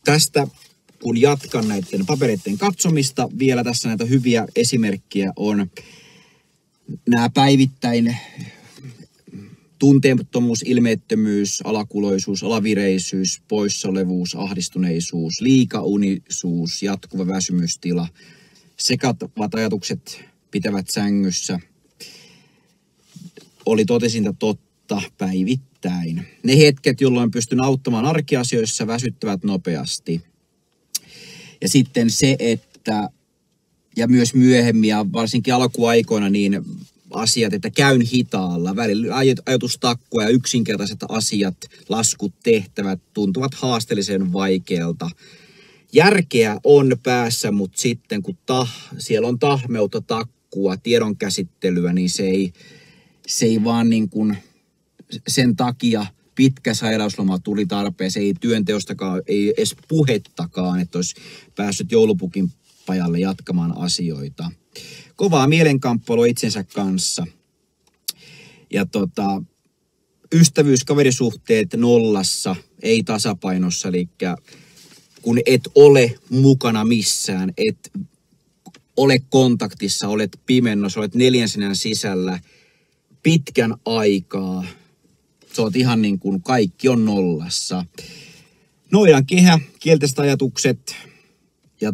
Tästä kun jatkan näiden papereiden katsomista, vielä tässä näitä hyviä esimerkkejä on nämä päivittäin tunteettomuus, ilmeettömyys, alakuloisuus, alavireisyys, poissaolevuus, ahdistuneisuus, liikaunisuus, jatkuva väsymystila, sekavat ajatukset pitävät sängyssä, oli totesinta totta päivittäin. Ne hetket, jolloin pystyn auttamaan arkiasioissa, väsyttävät nopeasti. Ja sitten se, että, ja myös myöhemmin ja varsinkin alkuaikoina, niin asiat, että käyn hitaalla, välillä ajatustakkua ja yksinkertaiset asiat, laskut, tehtävät tuntuvat haasteellisen vaikealta. Järkeä on päässä, mutta sitten kun siellä on tahmeutta, takkua, tiedonkäsittelyä, niin se ei vaan niin kuin sen takia pitkä sairausloma tuli tarpeeseen, ei työnteostakaan, ei edes puhettakaan, että olisi päässyt joulupukin pajalle jatkamaan asioita. Kovaa mielenkamppailua itsensä kanssa. Ja ystävyys, kaverisuhteet nollassa, ei tasapainossa, eli kun et ole mukana missään, et ole kontaktissa, olet pimennossa, olet 4 seinän sisällä pitkän aikaa. Sä oot ihan niin kuin kaikki on nollassa. Noidan kehä, kielteiset ajatukset ja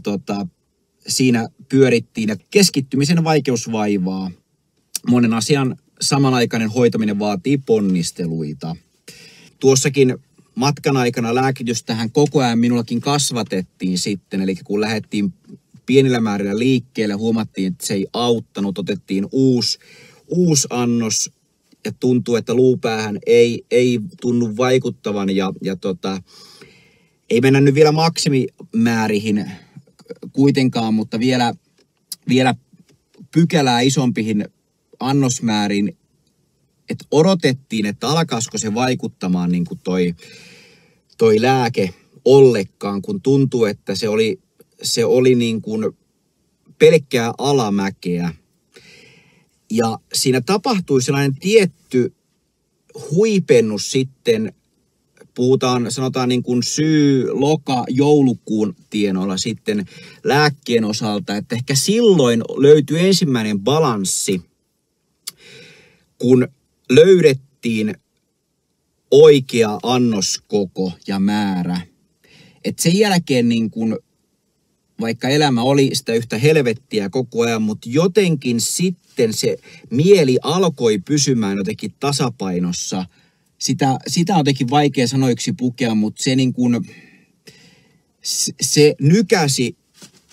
siinä pyörittiin ja keskittymisen vaikeus vaivaa. Monen asian samanaikainen hoitaminen vaatii ponnisteluita. Tuossakin matkan aikana lääkitystähän koko ajan minullakin kasvatettiin sitten, eli kun lähdettiin pienillä määrillä liikkeelle, huomattiin, että se ei auttanut, otettiin uusi annos ja tuntuu, että luupäähän ei tunnu vaikuttavan ja ei mennä nyt vielä maksimimäärihin kuitenkaan, mutta vielä pykälää isompihin annosmäärin, että odotettiin, että alkaisiko se vaikuttamaan niin kuin toi lääke ollenkaan, kun tuntuu, että se oli niin kuin pelkkää alamäkeä. Ja siinä tapahtui sellainen tietty huipennus sitten, sanotaan niin kuin loka-joulukuun tienoilla sitten lääkkeen osalta, että ehkä silloin löytyi ensimmäinen balanssi, kun löydettiin oikea annoskoko ja määrä. Et sen jälkeen niin kun, vaikka elämä oli sitä yhtä helvettiä koko ajan, mutta jotenkin sitten se mieli alkoi pysymään jotenkin tasapainossa. Sitä on jotenkin vaikea sanoiksi pukea, mutta se, niin kun, se nykäsi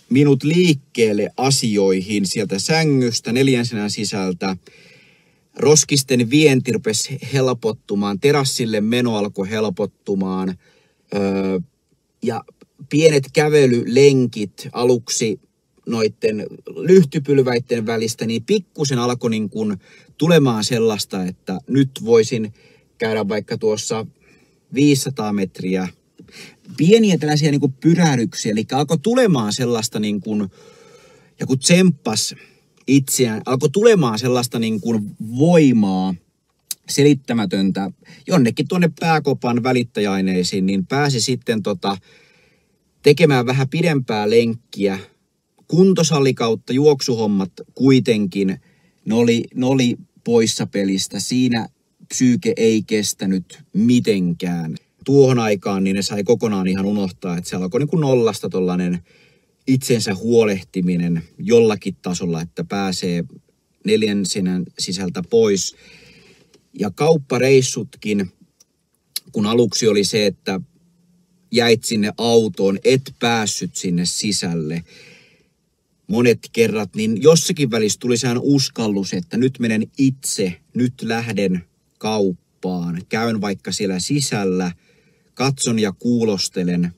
minut liikkeelle asioihin sieltä sängystä 4 seinän sisältä. Roskisten vienti rupesi helpottumaan, terassille meno alkoi helpottumaan ja pienet kävelylenkit aluksi noiden lyhtypylväiden välistä, niin pikkusen alkoi niin kuin tulemaan sellaista, että nyt voisin käydä vaikka tuossa 500 metriä. Pieniä tällaisia niin kuin pyrähdyksiä, eli alkoi tulemaan sellaista niin kuin, ja kun tsemppas itseään, alkoi tulemaan sellaista niin kuin voimaa, selittämätöntä, jonnekin tuonne pääkopan välittäjäaineisiin, niin pääsi sitten tekemään vähän pidempää lenkkiä. Kuntosali kautta juoksuhommat kuitenkin, ne oli poissa pelistä. Siinä psyyke ei kestänyt mitenkään. Tuohon aikaan niin ne sai kokonaan ihan unohtaa, että se alkoi niin kuin nollasta tollainen itsensä huolehtiminen jollakin tasolla, että pääsee 4 seinän sisältä pois. Ja kauppareissutkin, kun aluksi oli se, että jäit sinne autoon, et päässyt sinne sisälle monet kerrat, niin jossakin välissä tuli sehän uskallus, että nyt menen itse, nyt lähden kauppaan, käyn vaikka siellä sisällä, katson ja kuulostelen.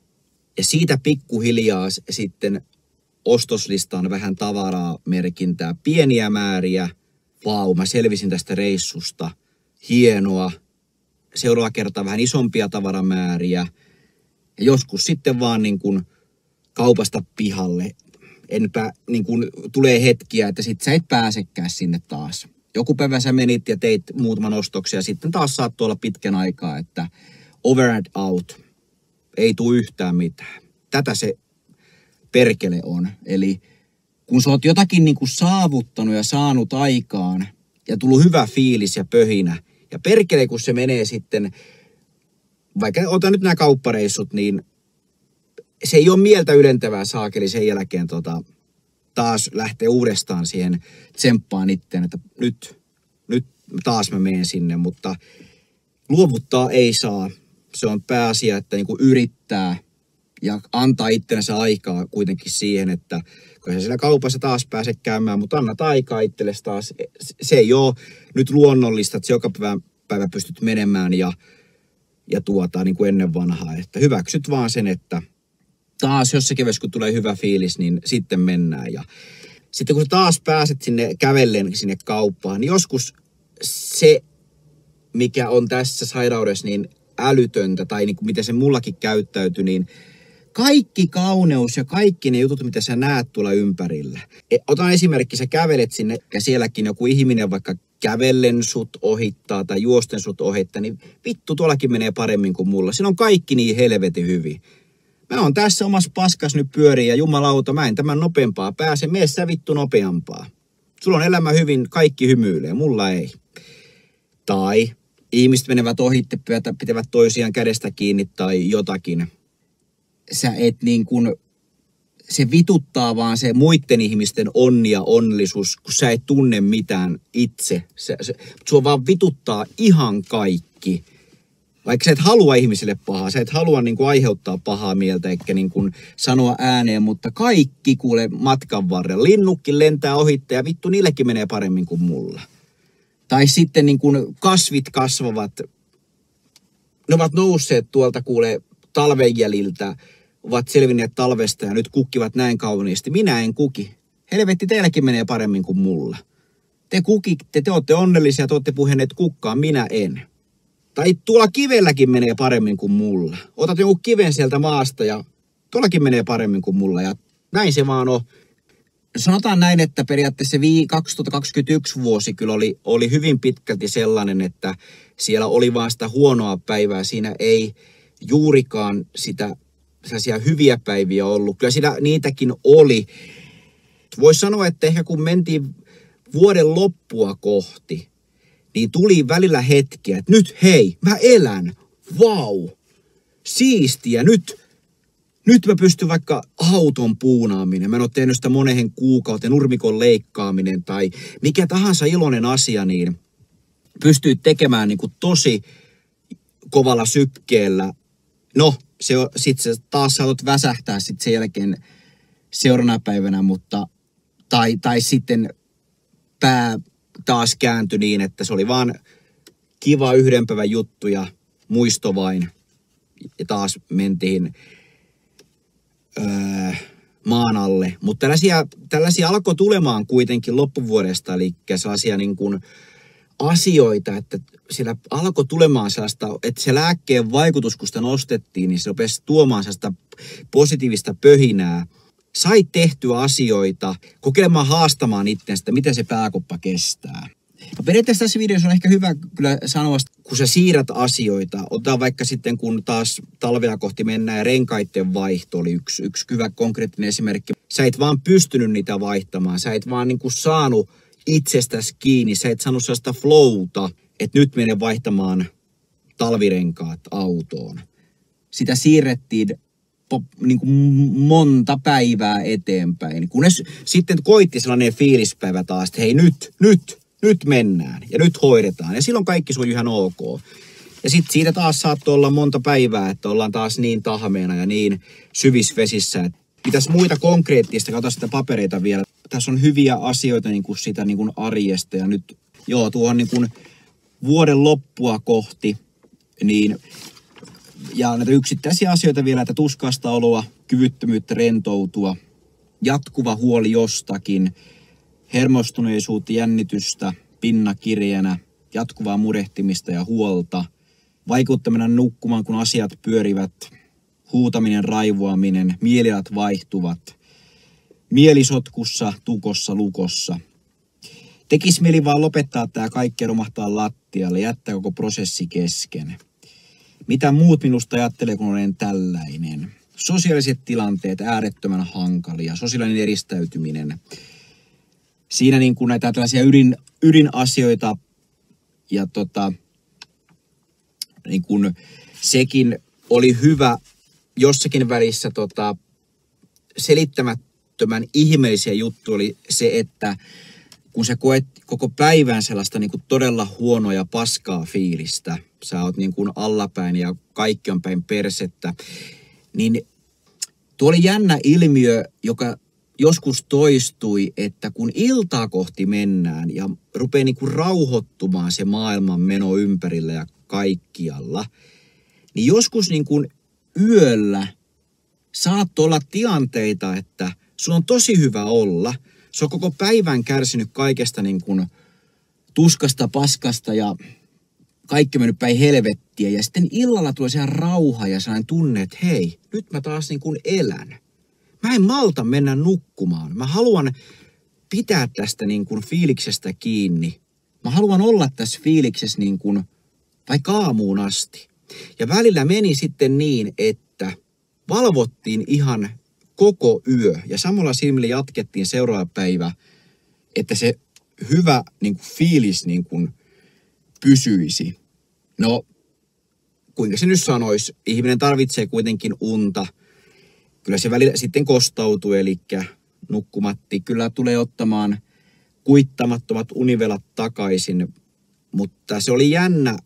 Ja siitä pikkuhiljaa sitten ostoslistaan vähän tavaraa merkintää, pieniä määriä. Vau, mä selvisin tästä reissusta. Hienoa. Seuraava kerta vähän isompia tavaramääriä. Ja joskus sitten vaan niin kuin kaupasta pihalle. Niin kuin tulee hetkiä, että sit sä et pääsekään sinne taas. Joku päivä sä menit ja teit muutaman ostoksia ja sitten taas saattoi olla pitkän aikaa, että over and out. Ei tule yhtään mitään. tätä se perkele on. Eli kun sä oot jotakin niin kuin saavuttanut ja saanut aikaan ja tullut hyvä fiilis ja pöhinä, ja perkele kun se menee sitten, vaikka otan nyt nämä kauppareissut, niin se ei ole mieltä ylentävää saakeli sen jälkeen taas lähtee uudestaan siihen tsemppaan itteen, että nyt taas mä menen sinne, mutta luovuttaa ei saa. Se on pääasia, että niin kuin yrittää ja antaa itsellensä aikaa kuitenkin siihen, että kun sä siellä kaupassa taas pääse käymään, mutta annat aikaa itsellesi taas. Se ei ole nyt luonnollista, että se joka päivä pystyt menemään ja niin kuin ennen vanhaa. Että hyväksyt vaan sen, että taas jossakin vaiheessa, kun tulee hyvä fiilis, niin sitten mennään. Ja sitten kun sä taas pääset sinne kävellen sinne kauppaan, niin joskus se, mikä on tässä sairaudessa niin älytöntä, tai niin kuin miten se mullakin käyttäytyi, niin kaikki kauneus ja kaikki ne jutut, mitä sä näet tuolla ympärillä. Otan esimerkki, sä kävelet sinne ja sielläkin joku ihminen vaikka kävellen sut ohittaa tai juosten sut ohittaa, niin vittu tuollakin menee paremmin kuin mulla. Siinä on kaikki niin helvetin hyvin. Mä oon tässä omassa paskas nyt pyöriin ja jumalauta, mä en tämän nopeampaa pääse. Mene sä vittu nopeampaa. Sulla on elämä hyvin, kaikki hymyilee, mulla ei. Tai ihmiset menevät ohitte, pitävät toisiaan kädestä kiinni tai jotakin. Sä et niin kuin, se vituttaa vaan se muiden ihmisten onni ja onnellisuus, kun sä et tunne mitään itse. Sua vaan vituttaa ihan kaikki. Vaikka sä et halua ihmisille pahaa, sä et halua niin kuin aiheuttaa pahaa mieltä eikä niin kuin sanoa ääneen, mutta kaikki kuule matkan varrella. Linnukki lentää ohitte ja vittu niillekin menee paremmin kuin mulla. Tai sitten niin kuin kasvit kasvavat, ne ovat nousseet tuolta kuule talven jäljiltä, ovat selvinneet talvesta ja nyt kukkivat näin kauniisti. Minä en kuki. Helvetti, teilläkin menee paremmin kuin mulla. Te kukitte, te olette onnellisia, te olette puhuneet kukkaan, minä en. Tai tuolla kivelläkin menee paremmin kuin mulla. Otat joku kiven sieltä maasta ja tuollakin menee paremmin kuin mulla ja näin se vaan on. Sanotaan näin, että periaatteessa 2021 vuosi kyllä oli hyvin pitkälti sellainen, että siellä oli vaan sitä huonoa päivää. Siinä ei juurikaan sitä sellaisia hyviä päiviä ollut. Kyllä siinä niitäkin oli. Voisi sanoa, että ehkä kun mentiin vuoden loppua kohti, niin tuli välillä hetkiä, että nyt hei, mä elän, vau, siistiä, nyt mä pystyn vaikka auton puunaaminen, mä en ole tehnyt sitä moneen kuukauteen, nurmikon leikkaaminen tai mikä tahansa iloinen asia, niin pystyy tekemään niin kuin tosi kovalla sykkeellä. No, sitten taas saatat väsähtää sitten sen jälkeen seuraavana päivänä, mutta tai sitten pää taas kääntyi niin, että se oli vaan kiva yhden päivän juttu ja muisto vain. Ja taas mentiin maan alle. Mutta tällaisia alkoi tulemaan kuitenkin loppuvuodesta, eli sellaisia niin kuin asioita, että siellä alkoi tulemaan sellaista, että se lääkkeen vaikutus, kun sitä nostettiin, niin se rupesi tuomaan sellaista positiivista pöhinää. Sai tehtyä asioita, kokeilemaan haastamaan itsensä, miten se pääkoppa kestää. No periaatteessa tässä videossa on ehkä hyvä kyllä sanoa, kun sä siirrät asioita, otetaan vaikka sitten kun taas talvea kohti mennään ja renkaiden vaihto oli yksi hyvä konkreettinen esimerkki. Sä et vaan pystynyt niitä vaihtamaan, sä et vaan niin kuin saanut itsestäsi kiinni, sä et saanut sellaista flowta, että nyt menen vaihtamaan talvirenkaat autoon. Sitä siirrettiin niin kuin monta päivää eteenpäin, kunnes sitten koitti sellainen fiilispäivä taas, että hei nyt mennään ja nyt hoidetaan ja silloin kaikki sujui ihan ok. Ja sitten siitä taas saattoi olla monta päivää, että ollaan taas niin tahmeena ja niin syvissä vesissä. Mitäs muita konkreettista, katsotaan sitä papereita vielä. Tässä on hyviä asioita niin kuin sitä niin kuin arjesta ja nyt tuohon niin kuin vuoden loppua kohti, niin ja näitä yksittäisiä asioita vielä, että tuskasta oloa, kyvyttömyyttä rentoutua, jatkuva huoli jostakin, hermostuneisuutta, jännitystä, pinna kirjänä, jatkuvaa murehtimista ja huolta, vaikuttaminen nukkumaan, kun asiat pyörivät, huutaminen, raivoaminen, mielialat vaihtuvat, mielisotkussa, tukossa, lukossa. Tekisi mieli vaan lopettaa tämä kaikki ja romahtaa lattialle, jättää koko prosessi kesken. Mitä muut minusta ajattelee, kun olen tällainen? sosiaaliset tilanteet äärettömän hankalia, sosiaalinen eristäytyminen. Siinä niin kuin näitä tällaisia ydinasioita ja niin kuin sekin oli hyvä jossakin välissä selittämättömän ihmeellisiä juttu oli se, että kun sä koet koko päivän sellaista niin kuin todella huonoa ja paskaa fiilistä, sä oot niin kuin allapäin ja kaikki on päin persettä, niin tuo oli jännä ilmiö, joka joskus toistui, että kun iltaa kohti mennään ja rupeaa niin kuin rauhoittumaan se maailman meno ympärillä ja kaikkialla, niin joskus niin kuin yöllä saattoi olla tilanteita, että sun on tosi hyvä olla. Se on koko päivän kärsinyt kaikesta niin kuin tuskasta, paskasta ja kaikki mennyt päin helvettiä. Ja sitten illalla tulee sehän rauha ja sellainen tunne, että hei, nyt mä taas niin kuin elän. Mä en malta mennä nukkumaan. Mä haluan pitää tästä niin kuin fiiliksestä kiinni. Mä haluan olla tässä fiiliksessä niin kuin vaikka aamuun asti. Ja välillä meni sitten niin, että valvottiin ihan koko yö ja samalla silmillä jatkettiin seuraava päivä, että se hyvä niin kuin fiilis niin kuin pysyisi. No, kuinka se nyt sanoisi, ihminen tarvitsee kuitenkin unta. Kyllä se välillä sitten kostautuu, eli nukkumatti kyllä tulee ottamaan kuittamattomat univelat takaisin, mutta se oli jännä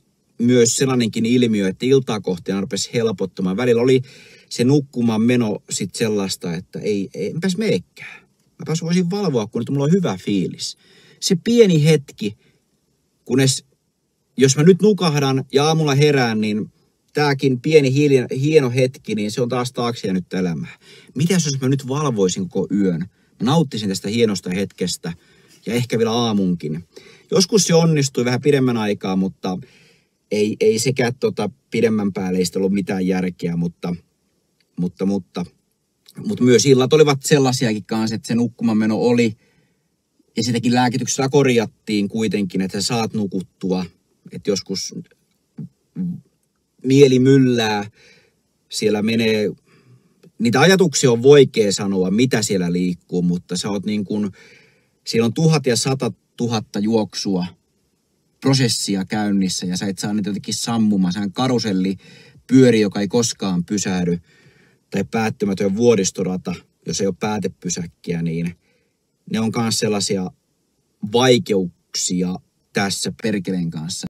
myös sellainenkin ilmiö, että iltaa kohti rupesi helpottamaan. Välillä oli se nukkumaan meno sitten sellaista, että enpäs meekään. Mäpäs voisin valvoa, kun nyt mulla on hyvä fiilis. Se pieni hetki, kunnes jos mä nyt nukahdan ja aamulla herään, niin tääkin pieni hieno hetki, niin se on taas taakse jäänyt elämää. Mitäs jos mä nyt valvoisin koko yön? Mä nauttisin tästä hienosta hetkestä ja ehkä vielä aamunkin. Joskus se onnistui vähän pidemmän aikaa, mutta ei sekään pidemmän päälle ei sitä ollut mitään järkeä, mutta myös illat olivat sellaisiakin kanssa, että se nukkumanmeno oli, ja sitäkin lääkityksellä korjattiin kuitenkin, että sä saat nukuttua, että joskus mieli myllää, siellä menee, niitä ajatuksia on vaikea sanoa, mitä siellä liikkuu, mutta sä oot niin kuin, siellä on 1000 ja 100 000 juoksua, prosessia käynnissä ja sä et saa niitä jotenkin sammumaan. Se on karuselli pyöri, joka ei koskaan pysähdy, tai päättymätön vuodistorata, jos ei ole päätepysäkkiä, niin ne on myös sellaisia vaikeuksia tässä perkeleen kanssa.